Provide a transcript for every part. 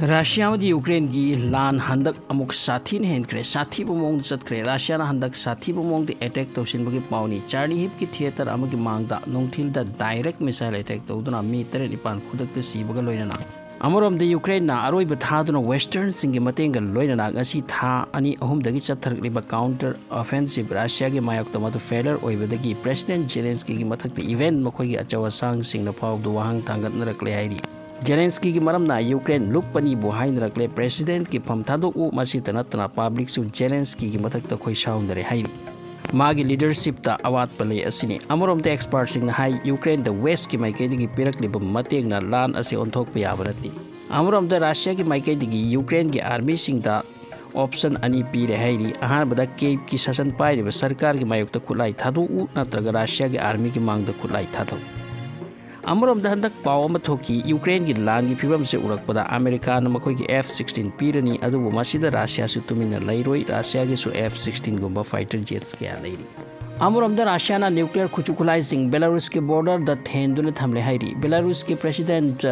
Russia and Ukraine gi lan handak amuk sathi ne henkre sathi bomong chatkre Russia na handak sathi bomong the attack toshin bagi pauni Charlie hip ki theater amagi mangda nongthil da direct missile attack toduna mi tere nipan khudak te sibaga loinana amorom de Ukraine na aroi bathaduna western singi matenga loinana ngasi tha ani ahum dagi chatharliba counter offensive Russia gi mayok tomatu failure oibadagi President Zelensky gi mathakte event makhoi gi achawa sang singna phawdu wahang thangat narakle hairi Zelensky ki maramna Ukraine lukpani buhain rakle president ki phamthado u masi tanatna public su Zelensky ki mathakta khoi saundare haili magi leadership ta awat pale asini amorom te experts sing hai Ukraine the west ki maike digi pirakliba mateng na lan ase onthok pa yabanati amorom the Russia ki maike digi Ukraine ki army sing da option ani pire haili ahan bada Kiev ki shasan pairiba sarkar ki mayokta khulai thadu u natraga Russia ki army ki mangda khulai thadu Amorom da handak paw ama thoki Ukraine gi lan gi phibam se urakpada America na makhoi gi F-16 pirani adubu masida Russia su tumina lairoi Russia gi su F-16 gumba fighter jets kya lairi Amorom da Russia na nuclear khuchukulai sing Belarus ke border da thenduna thamle hairi Belarus ke president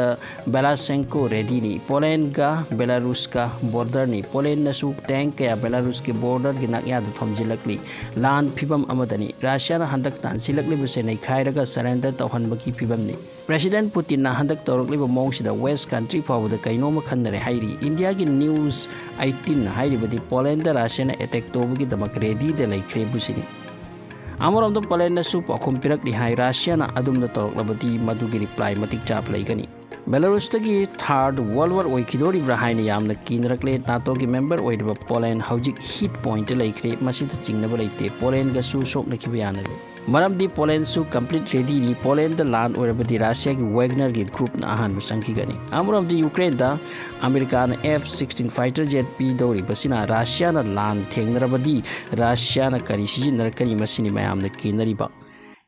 Belashenko ready ni Poland ga Belarus ka border ni Poland na su tank ya Belarus ke border gi nakya da thomjilakli lan phibam amadani Russia na handak tan silakli buse nei khairaga surrender tawhan baki phibam ni President Putin na handak tawrokli ba mong sida west country pawu da kaino ma khanare hairi India gi news 18 hairi badi Poland da Russia na attack tobagi damak ready de laikre busini Amorom do Poland na su pakhum pirak di hai Russia na adum da tawroklabadi madugi reply matik chap laigani Belarus tagi third world war oikidori brahaina yamna kinrakle NATO gi member oidba Poland hojik hit point laikre masita chingnaba leite Poland ga su sokna kibayana Maramdi Poland su complete ready ni Poland the land oirabadi Russia gi Wagner gi group na ahan musangki gani amorom di Ukraine da American F-16 fighter jet p dori basina Russia na land thengnarabadi Russia na kari sijinarkani masini mayamna kinariba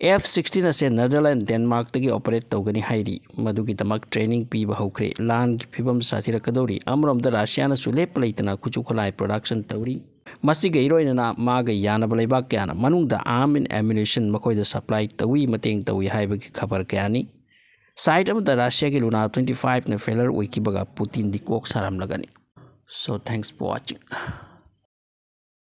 F-16 ase Netherlands Denmark tagi operate tawgani hairi madugi tamak training piba houkhre land gi phibam sathira kadori amorom da Russia na su lep leitana kuchu kholai production tawri Masiga iroina maga yana balaiba kyana manungda arm and ammunition makoida supply tawi mateng tawi haibagi khabar kyani side of the Russia ki luna 25 na failure wikibaga Putin di kok saram lagani so thanks for watching